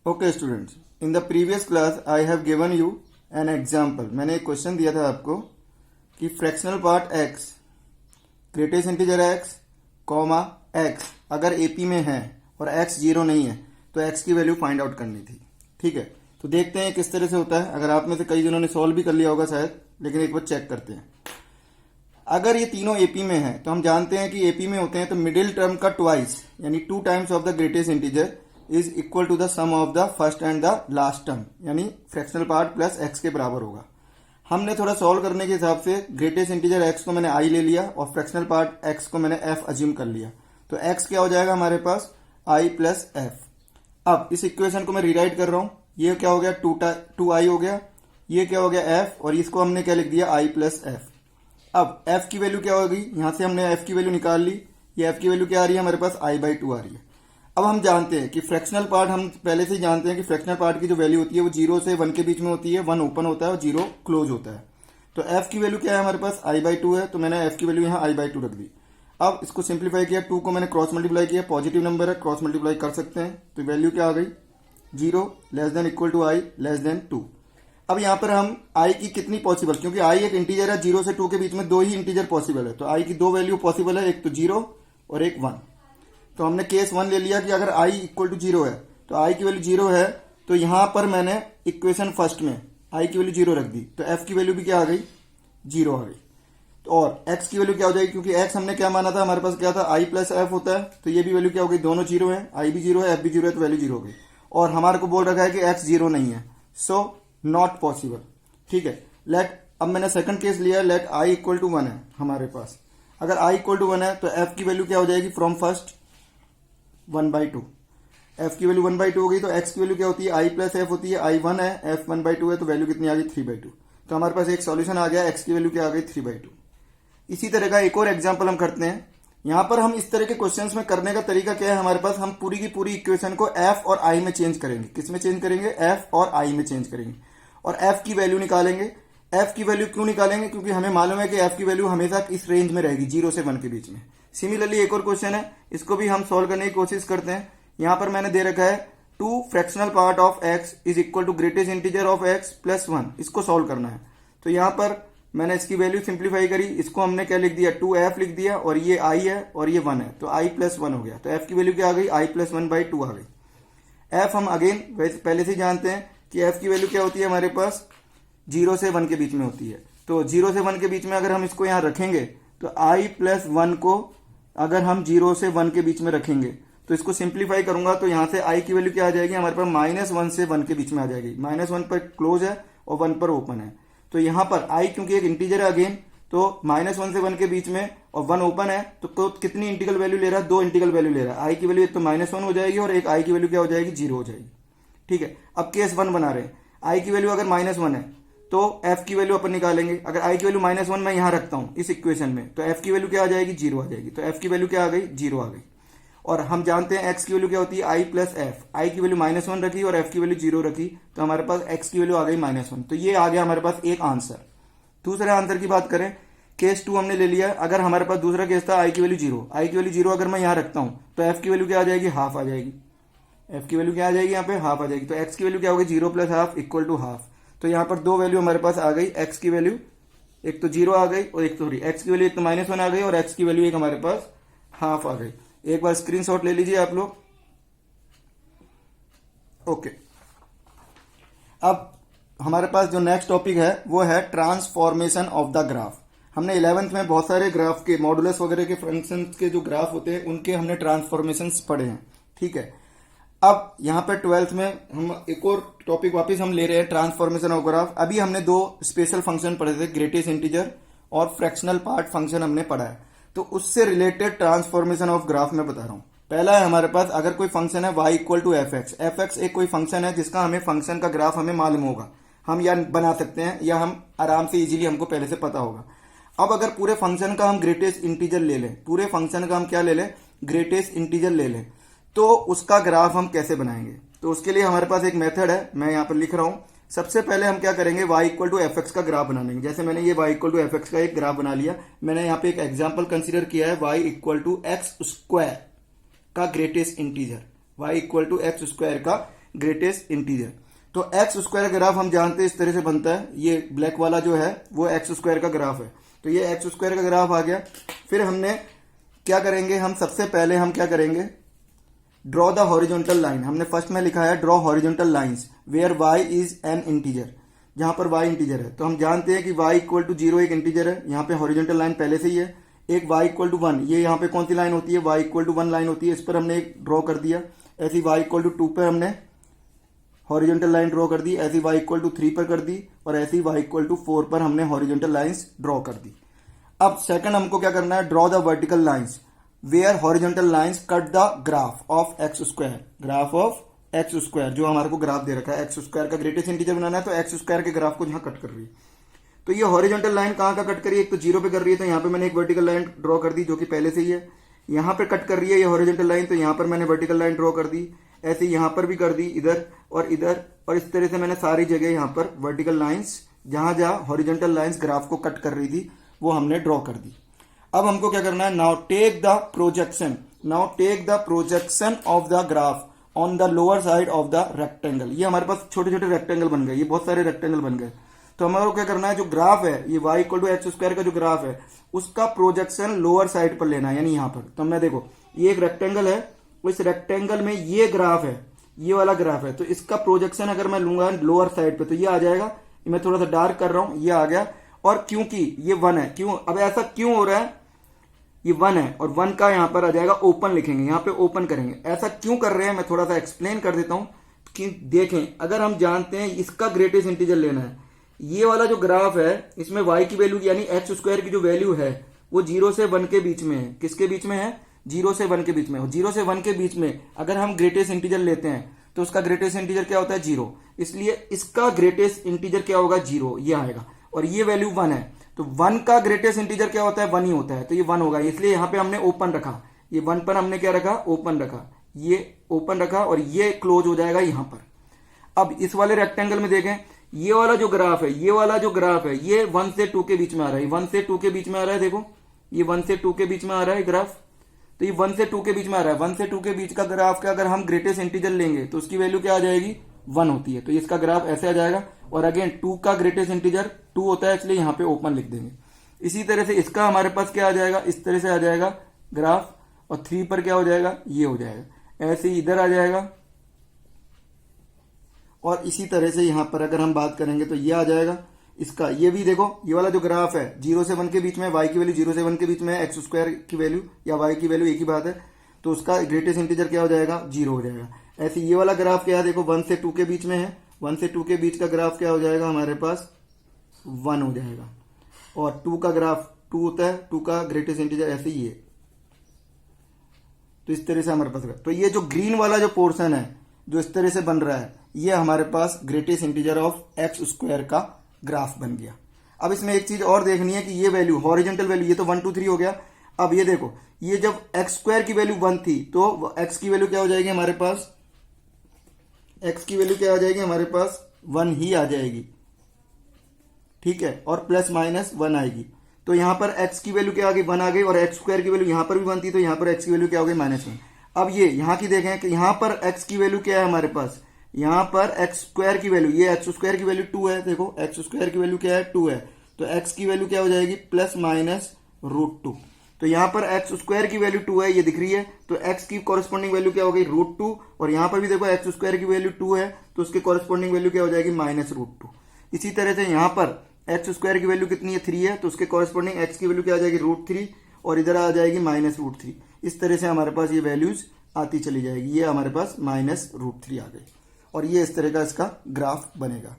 Okay students, in the previous class I have given you an example. मैंने एक question दिया था आपको कि fractional part x, greatest integer x comma x अगर एपी में है और एक्स जीरो नहीं है तो एक्स की वैल्यू फाइंड आउट करनी थी। ठीक है, तो देखते हैं किस तरह से होता है। अगर आप में से कई जनों ने सॉल्व भी कर लिया होगा शायद, लेकिन एक बार चेक करते हैं। अगर ये तीनों एपी में है तो हम जानते हैं कि एपी में होते हैं तो मिडिल टर्म का ट्वाइस यानी 2 times of the greatest integer is equal to the sum of the first and the last term, यानी फ्रैक्शनल पार्ट प्लस एक्स के बराबर होगा। हमने थोड़ा सॉल्व करने के हिसाब से ग्रेटेस्ट इंटीजर एक्स को मैंने आई ले लिया और फ्रैक्शनल पार्ट एक्स को मैंने एफ अज्यूम कर लिया। तो एक्स क्या हो जाएगा हमारे पास, आई प्लस एफ। अब इस इक्वेशन को मैं रीराइट कर रहा हूं, ये क्या हो गया 2 आई हो गया, ये क्या हो गया एफ, और इसको हमने क्या लिख दिया आई प्लस एफ। अब एफ की वैल्यू क्या होगी, यहां से हमने एफ की वैल्यू निकाल ली, ये एफ की वैल्यू क्या आ रही है हमारे पास आई/2 आ रही है। अब हम जानते हैं कि फ्रैक्शनल पार्ट, हम पहले से ही जानते हैं कि फ्रैक्शनल पार्ट की जो वैल्यू होती है वो 0 से 1 के बीच में होती है। 1 ओपन होता है और 0 क्लोज होता है। तो एफ की वैल्यू क्या है हमारे पास, आई/2 है, तो मैंने एफ की वैल्यू यहाँ आई/2 रख दी। अब इसको सिंप्लीफाई किया, 2 को मैंने क्रॉस मल्टीप्लाई किया, पॉजिटिव नंबर है क्रॉस मल्टीप्लाई कर सकते हैं, तो वैल्यू क्या आ गई 0 less than equal to I less than 2। अब यहाँ पर हम आई की कितनी पॉसिबल, क्योंकि आई एक इंटीजर है, 0 से 2 के बीच में 2 ही इंटीजर पॉसिबल है, तो आई की 2 वैल्यू पॉसिबल है, एक तो 0 और एक 1। तो हमने केस 1 ले लिया कि अगर i इक्वल टू 0 है तो i की वैल्यू 0 है, तो यहां पर मैंने इक्वेशन फर्स्ट में i की वैल्यू 0 रख दी, तो f की वैल्यू भी क्या आ गई 0 आ गई। तो और x की वैल्यू क्या हो जाएगी, क्योंकि x हमने क्या माना था, हमारे पास क्या था i प्लस एफ होता है, तो ये भी वैल्यू क्या हो गई, दोनों 0 है, i भी 0 है f भी 0 है, तो वैल्यू 0 हो गई। और हमारे को बोल रखा है कि x 0 नहीं है, सो नॉट पॉसिबल। ठीक है, लेट, अब मैंने सेकंड केस लिया, लेट i इक्वल टू 1 है हमारे पास। अगर i इक्वल टू 1 है तो f की वैल्यू क्या हो जाएगी, फ्रॉम फर्स्ट 1/2, f की वैल्यू 1/2 हो गई, तो x की वैल्यू क्या होती है, i प्लस एफ होती है, i 1 है, f 1/2 है, तो वैल्यू कितनी आ गई 3/2। तो हमारे पास एक सॉल्यूशन आ गया, x की वैल्यू क्या आ गई 3/2। इसी तरह का एक और एग्जांपल हम करते हैं। यहां पर हम इस तरह के क्वेश्चंस में करने का तरीका क्या है हमारे पास, हम पूरी की पूरी इक्वेशन को f और i में चेंज करेंगे। किस में चेंज करेंगे, f और i में चेंज करेंगे, और f की वैल्यू निकालेंगे। f की वैल्यू क्यों निकालेंगे, क्योंकि हमें मालूम है कि f की वैल्यू हमेशा इस रेंज में रहेगी, 0 से 1 के बीच में। सिमिलरली एक और क्वेश्चन है, इसको भी हम सॉल्व करने की कोशिश करते हैं। यहां पर मैंने दे रखा है 2 fractional part of x is equal to greatest integer of x plus 1, इसको सॉल्व करना है। तो यहां पर मैंने इसकी वैल्यू सिंप्लीफाई करी, इसको हमने क्या लिख दिया 2f लिख दिया, और ये i है और ये 1 है, तो i प्लस 1 हो गया। तो f की वैल्यू क्या आ गई, i प्लस 1/2 आ गई। f हम अगेन पहले से जानते हैं कि f की वैल्यू क्या होती है हमारे पास, 0 से 1 के बीच में होती है। तो 0 से 1 के बीच में अगर हम इसको यहां रखेंगे तो i प्लस 1 को अगर हम 0 से 1 के बीच में रखेंगे तो इसको सिंप्लीफाई करूंगा, तो यहां से i की वैल्यू क्या आ जाएगी हमारे पास, -1 से 1 के बीच में आ जाएगी। -1 पर क्लोज है और 1 पर ओपन है, तो यहां पर i क्योंकि एक इंटीजर है अगेन, तो -1 से 1 के बीच में और 1 ओपन है, तो कितनी इंटीग्रल वैल्यू ले रहा है, 2 इंटीग्रल वैल्यू ले रहा है। i की वैल्यू एक तो -1 हो जाएगी और एक i की वैल्यू क्या हो जाएगी 0 हो जाएगी। ठीक है, अब केस 1 बना रहे हैं, i की वैल्यू अगर -1 है तो f की वैल्यू अपन निकालेंगे। अगर i की वैल्यू -1 मैं यहां रखता हूं इस इक्वेशन में, तो f की वैल्यू क्या आ जाएगी 0 आ जाएगी। तो f की वैल्यू क्या आ गई 0 आ गई। और हम जानते हैं x की वैल्यू क्या होती है, i प्लस एफ। i की वैल्यू -1 रखी और f की वैल्यू 0 रखी, तो हमारे पास x की वैल्यू आ गई -1। तो ये आ गया हमारे पास एक आंसर। दूसरे आंसर की बात करें, केस 2 हमने ले लिया। अगर हमारे पास दूसरा केस था i की वैल्यू 0, i की वैल्यू 0 अगर मैं यहां रखता हूं तो f की वैल्यू क्या आ जाएगी, हाफ आ जाएगी। f की वैल्यू क्या आ जाएगी यहाँ पे, हाफ आ जाएगी। तो x की वैल्यू क्या होगी, 0 plus half equal to half. तो यहाँ पर 2 वैल्यू हमारे पास आ गई, x की वैल्यू एक तो 0 आ गई और एक तो x की वैल्यू एक तो -1 आ गई और x की वैल्यू एक हमारे पास हाफ आ गई। एक बार स्क्रीनशॉट ले लीजिए आप लोग। ओके, अब हमारे पास जो नेक्स्ट टॉपिक है वो है ट्रांसफॉर्मेशन ऑफ द ग्राफ। हमने 11th में बहुत सारे ग्राफ के मॉडुलस वगैरह के फंक्शन के जो ग्राफ होते हैं उनके हमने ट्रांसफॉर्मेशंस पढ़े हैं। ठीक है, अब यहां पर 12th में हम एक और टॉपिक वापस हम ले रहे हैं, ट्रांसफॉर्मेशन ऑफ ग्राफ। अभी हमने 2 स्पेशल फंक्शन पढ़े थे, ग्रेटेस्ट इंटीजर और फ्रैक्शनल पार्ट फंक्शन हमने पढ़ा है, तो उससे रिलेटेड ट्रांसफॉर्मेशन ऑफ ग्राफ में बता रहा हूं। पहला है हमारे पास, अगर कोई फंक्शन है y equal to F X एक कोई फंक्शन है जिसका हमें फंक्शन का ग्राफ हमें मालूम होगा, हम या बना सकते हैं या हम आराम से इजीली हमको पहले से पता होगा। अब अगर पूरे फंक्शन का हम ग्रेटेस्ट इंटीजर ले लें, पूरे फंक्शन का हम क्या ले लें, ग्रेटेस्ट इंटीजर ले लें, तो उसका ग्राफ हम कैसे बनाएंगे। तो उसके लिए हमारे पास एक मेथड है, मैं यहां पर लिख रहा हूं। सबसे पहले हम क्या करेंगे, y equal to F x का ग्राफ बना लेंगे। जैसे मैंने ये y equal to F x का एक ग्राफ बना लिया, मैंने यहाँ पे एक एग्जाम्पल कंसिडर किया है y equal to x square का greatest integer, y equal to x square का ग्रेटेस्ट इंटीजर। तो एक्स स्क्वायर का ग्राफ हम जानते हैं इस तरह से बनता है, ये ब्लैक वाला जो है वो एक्स स्क्वायर का ग्राफ है। तो ये एक्स स्क्वायर का ग्राफ आ गया। फिर हमने क्या करेंगे, हम सबसे पहले हम क्या करेंगे, ड्रॉ द हॉरिजॉन्टल लाइन। हमने फर्स्ट में लिखा है draw horizontal lines where Y is an integer, जहां पर वाई इंटीजर है। तो हम जानते हैं कि वाई इक्वल टू 0 एक इंटीजर है, यहाँ पे हॉरिजॉन्टल लाइन पहले से ही है। एक वाई इक्वल टू 1, ये यहाँ पे कौन सी लाइन होती है, वाई इक्वल टू 1 लाइन होती है, इस पर हमने एक ड्रॉ कर दिया। ऐसी वाई इक्वल टू 2 पर हमने हॉरिजॉन्टल लाइन ड्रॉ कर दी, ऐसी y इक्वल टू 3 पर कर दी, और ऐसी y इक्वल टू 4 पर हमने हॉरिजॉन्टल लाइंस ड्रॉ कर दी। अब सेकंड हमको क्या करना है, draw the vertical lines where horizontal lines cut the graph of x square, graph of x square, जो हमारे को ग्राफ दे रखा है एक्स स्क्वायर का ग्रेटेस्ट इंटीजर बनाना है, तो एक्स स्क्वायर के ग्राफ को जहां कट कर रही है। तो ये हॉरिजॉन्टल लाइन कहां का कट कर रही है, एक तो 0 पे कर रही है, तो यहाँ पे मैंने एक वर्टिकल लाइन ड्रॉ कर दी जो कि पहले से ही है। यहाँ पे कट कर रही है ये हॉरिजॉन्टल लाइन, तो यहाँ पर मैंने वर्टिकल लाइन ड्रॉ कर दी। ऐसे यहाँ पर भी कर दी, इधर और इधर, और इस तरह से मैंने सारी जगह यहाँ पर वर्टिकल लाइंस जहां जहां हॉरिजॉन्टल लाइंस ग्राफ को कट कर रही थी वो हमने ड्रॉ कर दी। अब हमको क्या करना है, now take the projection of the graph on the lower side of the rectangle. ये हमारे पास छोटे छोटे रेक्टेंगल बन गए, ये बहुत सारे रेक्टेंगल बन गए। तो हमारे को क्या करना है, जो ग्राफ है ये y equal to x square का जो ग्राफ है उसका प्रोजेक्शन लोअर साइड पर लेना है, यानी यहाँ पर। तो मैं देखो ये एक रेक्टेंगल है, इस रेक्टेंगल में ये ग्राफ है, ये वाला ग्राफ है, तो इसका प्रोजेक्शन अगर मैं लूंगा लोअर साइड पे तो ये आ जाएगा। मैं थोड़ा सा डार्क कर रहा हूं, ये आ गया। और क्योंकि ये 1 है, क्यों अब ऐसा क्यों हो रहा है, ये 1 है और 1 का यहां पर आ जाएगा ओपन, लिखेंगे यहां पे ओपन करेंगे। ऐसा क्यों कर रहे हैं मैं थोड़ा सा एक्सप्लेन कर देता हूं कि देखें, अगर हम जानते हैं इसका ग्रेटेस्ट इंटीजर लेना है, ये वाला जो ग्राफ है इसमें y की वैल्यू यानी एक्स स्क्वायर की जो वैल्यू है वो 0 से 1 के बीच में है। किसके बीच में है, 0 से 1 के बीच में। 0 से 1 के बीच में अगर हम ग्रेटेस्ट इंटीजर लेते हैं तो उसका ग्रेटेस्ट इंटीजर क्या होता है, 0। इसलिए इसका ग्रेटेस्ट इंटीजर क्या होगा, 0, ये आएगा। और ये वैल्यू 1 है, तो 1 का ग्रेटेस्ट इंटीजर क्या होता है, 1 ही होता है, तो ये 1 होगा। इसलिए यहां पे हमने ओपन रखा, ये 1 पर हमने क्या रखा, ओपन रखा, ये ओपन रखा और ये क्लोज हो जाएगा यहां पर। अब इस वाले रेक्टेंगल में देखें, ये वाला जो ग्राफ है, ये वाला जो ग्राफ है ये 1 से 2 के बीच में आ रहा है, 1 से 2 के बीच में आ रहा है। देखो ये 1 से 2 के बीच में आ रहा है ग्राफ, तो ये 1 से 2 के बीच में आ रहा है। 1 से 2 के बीच का ग्राफ का अगर हम ग्रेटेस्ट इंटीजर लेंगे तो उसकी वैल्यू क्या आ जाएगी, 1 होती है, तो इसका ग्राफ ऐसे आ जाएगा। और अगेन 2 का ग्रेटेस्ट इंटीजर 2 होता है, इसलिए यहां पे ओपन लिख देंगे। इसी तरह से इसका हमारे पास क्या आ जाएगा, इस तरह से आ जाएगा ग्राफ, और 3 पर क्या हो जाएगा, ये हो जाएगा। ऐसे ही इधर आ जाएगा, और इसी तरह से यहां पर अगर हम बात करेंगे तो ये आ जाएगा इसका। ये भी देखो, ये वाला जो ग्राफ है 0 से 1 के बीच में, y की वैल्यू 0 से 1 के बीच में, एक्स स्क्वायर की वैल्यू या y की वैल्यू एक ही बात है, तो उसका ग्रेटेस्ट इंटीजर क्या हो जाएगा, 0 हो जाएगा। ऐसे ये वाला ग्राफ क्या है, देखो 1 से 2 के बीच में है, 1 से 2 के बीच का ग्राफ क्या हो जाएगा हमारे पास, 1 हो जाएगा। और 2 का ग्राफ 2 होता है, 2 का ग्रेटेस्ट इंटीजर ऐसे ही है। तो इस तरह से हमारे पास, तो ये जो ग्रीन वाला जो पोर्शन है जो इस तरह से बन रहा है, ये हमारे पास greatest integer of x square का ग्राफ बन गया। अब इसमें एक चीज और देखनी है कि ये वैल्यू हॉरिजॉन्टल वैल्यू, ये तो 1 2 3 हो गया। अब ये देखो, ये जब एक्स स्क्वायर की वैल्यू 1 थी तो एक्स की वैल्यू क्या हो जाएगी हमारे पास, एक्स की वैल्यू क्या आ जाएगी हमारे पास, 1 ही आ जाएगी, ठीक है, और प्लस माइनस 1 आएगी। तो यहां पर एक्स की वैल्यू क्या आ गई, 1 आ गई, और एक्स स्क्वायर की वैल्यू यहां पर भी 1 थी, तो यहां पर एक्स की वैल्यू क्या हो गई, -1। अब ये यहां की देखें कि यहां पर एक्स की वैल्यू क्या है हमारे पास, यहां पर एक्स स्क्वायर की वैल्यू, ये एक्स स्क्वायर की वैल्यू 2 है, देखो एक्स स्क्वायर की वैल्यू क्या है, 2 है, तो एक्स की वैल्यू क्या हो जाएगी, +-√2। तो यहां पर एक्स स्क्वायर की वैल्यू 2 है, ये दिख रही है, तो एक्स की कॉरेस्पॉन्डिंग वैल्यू क्या हो गई, √2। और यहां पर भी देखो एक्स स्क्वायर की वैल्यू 2 है, तो उसकी कॉरेस्पॉन्डिंग वैल्यू क्या हो जाएगी, -√2। इसी तरह से यहां पर एक्स स्क्वायर की वैल्यू कितनी है, 3 है, तो उसके कॉरेस्पॉन्डिंग एक्स की वैल्यू क्या आ जाएगी, √3, और इधर आ जाएगी -√3। इस तरह से हमारे पास ये वैल्यूज आती चली जाएगी। ये हमारे पास -√3 आ गई, और ये इस तरह का इसका ग्राफ बनेगा।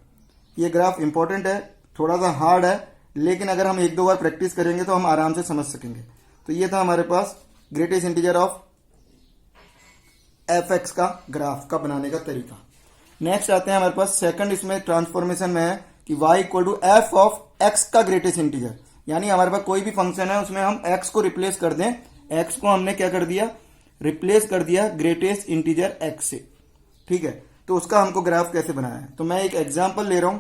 ये ग्राफ इंपॉर्टेंट है, थोड़ा सा हार्ड है, लेकिन अगर हम 1-2 बार प्रैक्टिस करेंगे तो हम आराम से समझ सकेंगे। तो ये था हमारे पास greatest integer of f x का ग्राफ का बनाने का तरीका। नेक्स्ट आते हैं हमारे पास सेकंड, इसमें ट्रांसफॉर्मेशन में है कि y equal to F of X का ग्रेटेस्ट इंटीजर, यानी हमारे पास कोई भी फंक्शन है उसमें हम x को रिप्लेस कर दें, x को हमने क्या कर दिया, रिप्लेस कर दिया ग्रेटेस्ट इंटीजर x से, ठीक है। तो उसका हमको ग्राफ कैसे बनाया है, तो मैं एक एग्जांपल ले रहा हूं,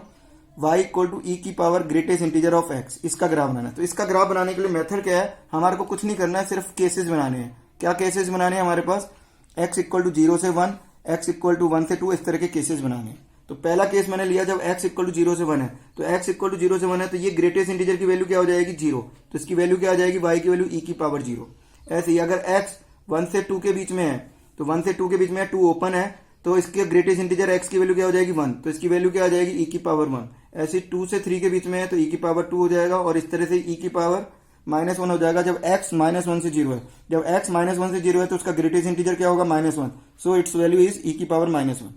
y इक्वल टू ई की power greatest integer of x, इसका ग्राफ बनाना है। तो इसका ग्राफ बनाने के लिए मेथड क्या है, हमारे को कुछ नहीं करना है, सिर्फ केसेस बनाने हैं। क्या केसेस बनाने हैं हमारे पास, x इक्वल टू 0 से 1, x इक्वल टू 1 से 2, इस तरह के केसेस बनाने। तो पहला केस मैंने लिया जब x इक्वल टू 0 से 1 है, तो x इक्वल टू 0 से 1 है, तो ये ग्रेटेस्ट इंटीजर की वैल्यू क्या हो जाएगी 0, तो इसकी वैल्यू क्या आ जाएगी y की वैल्यू e की पावर 0। ऐसे ही अगर x 1 से 2 के बीच में है, तो 1 से 2 के बीच में 2 ओपन है, तो इसके ग्रेटेस्ट इंटीजर x की वैल्यू क्या हो जाएगी 1, तो इसकी वैल्यू क्या आ जाएगी e की पावर 1। ऐसे 2 से 3 के बीच में है तो e की पावर 2 हो जाएगा, और इस तरह से e की पावर -1 हो जाएगा जब x -1 से 0 है। जब x -1 से 0 है तो उसका ग्रेटेस्ट इंटीजर क्या होगा -1, so it's value is e की पावर -1।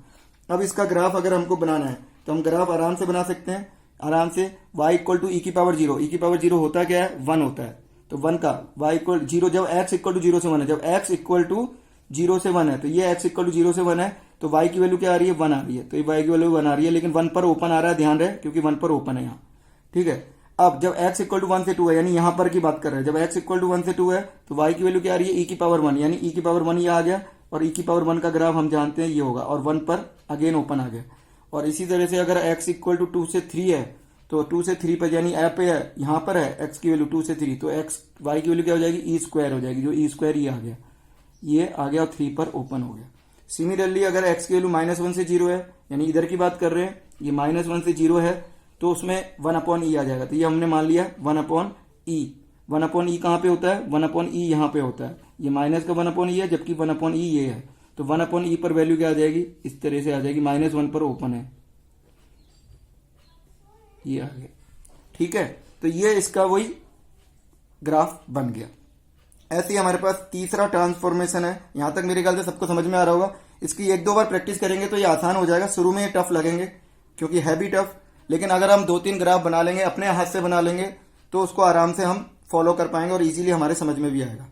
अब इसका ग्राफ अगर हमको बनाना है तो हम ग्राफ आराम से बना सकते हैं, आराम से। y इक्वल टू e की पावर 0, e की पावर 0 होता क्या है 1 होता है, तो 1 का y इक्वल 0, जब x इक्वल टू 0 से 1 है, जब x इक्वल टू 0 से 1 है, तो ये x इक्वल टू 0 से 1 है, तो y की वैल्यू क्या आ रही है 1 आ रही है, तो ये y की वैल्यू 1 आ रही है, लेकिन 1 पर ओपन आ रहा है, ध्यान रहे क्योंकि 1 पर ओपन है यहाँ, ठीक है। अब जब x इक्वल टू 1 से 2 है, यानी यहां पर की बात कर रहे हैं, जब x इक्वल टू 1 से 2 है तो y की वैल्यू क्या आ रही है e की पावर 1, यानी e की पावर 1 ये आ गया, और e की पावर 1 का ग्राफ हम जानते हैं ये होगा, और 1 पर अगेन ओपन आ गया। और इसी तरह से अगर x इक्वल टू 2 से 3 है, तो 2 से 3 पर यानी ऐप पे है, यहाँ पर है x की वैल्यू 2 से 3, तो x y की वैल्यू क्या हो जाएगी e स्क्वायर हो जाएगी, जो e स्क्वायर ये आ गया, ये आ गया और 3 पर ओपन हो गया। सिमिलरली अगर x की वैल्यू -1 से 0 है, यानी इधर की बात कर रहे हैं, ये -1 से 0 है, तो उसमें 1/e आ जाएगा, तो ये हमने मान लिया 1/e। 1/e कहाँ पे होता है 1/e यहाँ पे होता है, ये माइनस का 1/e है, जबकि 1/e ये है, तो 1/e पर वैल्यू क्या आ जाएगी इस तरह से आ जाएगी, -1 पर ओपन है, ये आ गया, ठीक है। तो ये इसका वही ग्राफ बन गया। ऐसे ही हमारे पास तीसरा ट्रांसफॉर्मेशन है, यहां तक मेरे ख्याल से सबको समझ में आ रहा होगा। इसकी 1-2 बार प्रैक्टिस करेंगे तो ये आसान हो जाएगा, शुरू में ये टफ लगेंगे क्योंकि है भी टफ, लेकिन अगर हम 2-3 ग्राफ बना लेंगे, अपने हाथ से बना लेंगे, तो उसको आराम से हम फॉलो कर पाएंगे और इजीली हमारे समझ में भी आएगा।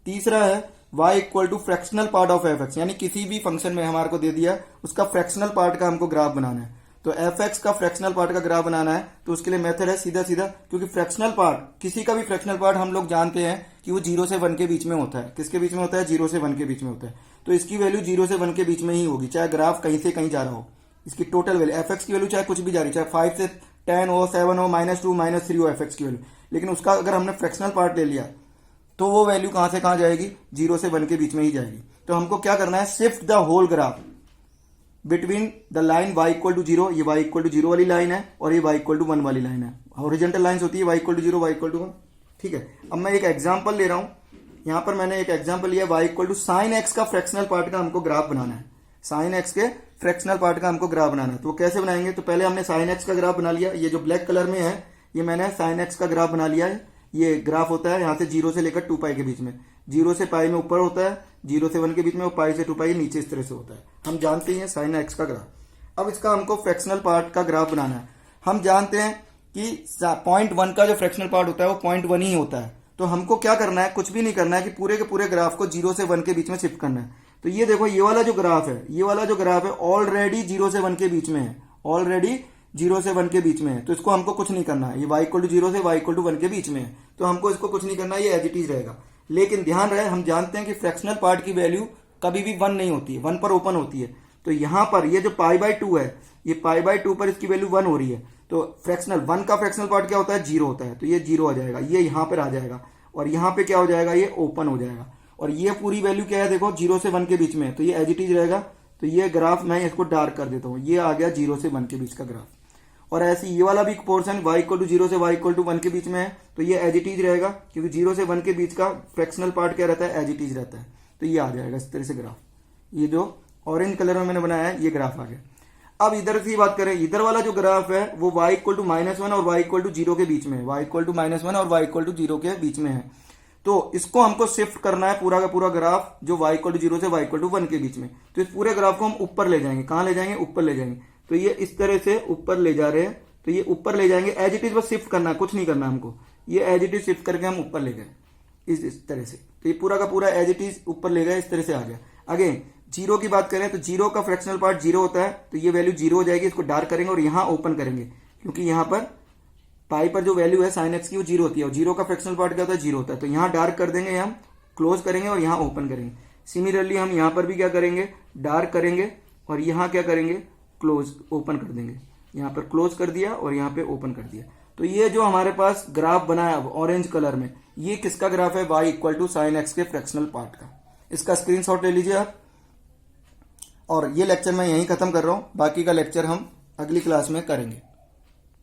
तीसरा है y equal to fractional part of f(x), यानी किसी भी फंक्शन में हमारे को दे दिया उसका फ्रैक्शनल पार्ट का हमको ग्राफ बनाना है। तो f(x) का फ्रैक्शनल पार्ट का ग्राफ बनाना है, तो उसके लिए मेथड है सीधा सीधा, क्योंकि फ्रैक्शनल पार्ट, किसी का भी फ्रैक्शनल पार्ट हम लोग जानते हैं कि वो 0 से 1 के बीच में होता है। किसके बीच में होता है 0 से 1 के बीच में होता है, तो इसकी वैल्यू 0 से 1 के बीच में ही होगी, चाहे ग्राफ कहीं से कहीं जा रहा हो। इसकी टोटल वैल्यू f(x) की वैल्यू चाहे कुछ भी जा रही है, चाहे 5 से 10 हो, 7 हो, -2 -3 हो f(x) की वैल्यू, लेकिन उसका अगर हमने फ्रैक्शनल पार्ट ले लिया तो वो वैल्यू कहां से कहां जाएगी 0 से 1 के बीच में ही जाएगी। तो हमको क्या करना है, shift the whole graph between the line y equal to 0, ये y इक्वल टू 0 वाली लाइन है, और ये y इक्वल टू 1 वाली लाइन है। हॉरिजॉन्टल लाइंस होती है y equal to 0, y equal to 1, ठीक है। अब मैं एक एग्जांपल ले रहा हूं, यहां पर मैंने एक एग्जांपल लिया, y equal to sine x का फ्रैक्शनल पार्ट का हमको ग्राफ बनाना है, साइन x के फ्रैक्शनल पार्ट का हमको ग्राफ बनाना है। तो वो कैसे बनाएंगे, तो पहले हमने साइन x का ग्राफ बना लिया, ये जो ब्लैक कलर में है ये मैंने साइन x का ग्राफ बना लिया है। ये ग्राफ होता है यहाँ से 0 से लेकर 2π के बीच में, 0 से पाई में ऊपर होता है, 0 से 1 के बीच में, और पाई से 2π नीचे इस तरह से होता है, हम जानते हैं साइन x का ग्राफ। अब इसका हमको फ्रैक्शनल पार्ट का ग्राफ बनाना है। हम जानते हैं कि 0.1 का जो फ्रैक्शनल पार्ट होता है वो 0.1 ही होता है, तो हमको क्या करना है, कुछ भी नहीं करना है कि पूरे के पूरे ग्राफ को 0 से 1 के बीच में शिफ्ट करना है। तो ये देखो, ये वाला जो ग्राफ है, ये वाला जो ग्राफ है ऑलरेडी 0 से 1 के बीच में है, ऑलरेडी 0 से 1 के बीच में है, तो इसको हमको कुछ नहीं करना है। ये y इक्वल टू 0 से y इक्वल टू 1 के बीच में है, तो हमको इसको कुछ नहीं करना है, ये एज इट इज रहेगा। लेकिन ध्यान रहे, हम जानते हैं कि फ्रैक्शनल पार्ट की वैल्यू कभी भी 1 नहीं होती है, 1 पर ओपन होती है। तो यहां पर ये जो π/2 है, ये π/2 पर इसकी वैल्यू 1 हो रही है, तो फ्रैक्शनल 1 का फ्रैक्शनल पार्ट क्या होता है 0 होता है, तो ये 0 आ जाएगा, ये यहां पर आ जाएगा, और यहां पे क्या हो जाएगा, ये ओपन हो जाएगा। और ये पूरी वैल्यू क्या है, देखो 0 से 1 के बीच में है, तो ये एज इट इज रहेगा। तो ये ग्राफ मैं इसको डार्क कर देता हूं, ये आ गया 0 से 1 के बीच का ग्राफ। और ऐसे ये वाला भी पोर्शन y इक्वल टू 0 से y इक्वल टू 1 के बीच में है, तो ये एज इट इज रहेगा, क्योंकि 0 से 1 के बीच का फ्रैक्शनल पार्ट क्या रहता है, एज इट इज रहता है। तो ये आ जाएगा इस तरह से ग्राफ, ये जो ऑरेंज कलर में मैंने बनाया है ये ग्राफ आ गया। अब इधर की बात करें, इधर वाला जो ग्राफ है वो y इक्वल टू -1 और y इक्वल टू 0 के बीच में है, y इक्वल टू -1 और y इक्वल टू 0 के बीच में है। तो इसको हमको शिफ्ट करना है, पूरा का पूरा ग्राफ जो y इक्वल टू 0 से y इक्वल टू 1 के बीच में। तो इस पूरे ग्राफ को हम ऊपर ले जाएंगे, कहां ले जाएंगे, ऊपर ले जाएंगे। तो ये इस तरह से ऊपर ले जा रहे हैं, तो ये ऊपर ले जाएंगे, एज इट इज बस शिफ्ट करना है, कुछ नहीं करना हमको, ये एज इट इज शिफ्ट करके हम ऊपर ले गए इस तरह से। तो ये पूरा का पूरा एज इट इज ऊपर ले गए, इस तरह से आ गया। अगेन 0 की बात करें तो 0 का फ्रैक्शनल पार्ट 0 होता है, तो ये वैल्यू 0 हो जाएगी, इसको डार्क करेंगे और यहां ओपन करेंगे, क्योंकि यहां पर पाई पर जो वैल्यू है साइन x की वो 0 होती है, और 0 का फ्रैक्शनल पार्ट क्या होता है 0 होता है। तो यहां डार्क कर देंगे, हम क्लोज करेंगे और यहां ओपन करेंगे। सिमिलरली हम यहां पर भी क्या करेंगे, डार्क करेंगे और यहां क्या करेंगे, क्लोज ओपन कर देंगे। यहां पर क्लोज कर दिया और यहां पे ओपन कर दिया। तो ये जो हमारे पास ग्राफ बना है ऑरेंज कलर में, ये किसका ग्राफ है, y equal to sine x के फ्रैक्शनल पार्ट का। इसका स्क्रीनशॉट ले लीजिए आप। और ये लेक्चर मैं यहीं ख़त्म कर रहा हूँ, बाकी का लेक्चर हम अगली क्लास में करेंगे।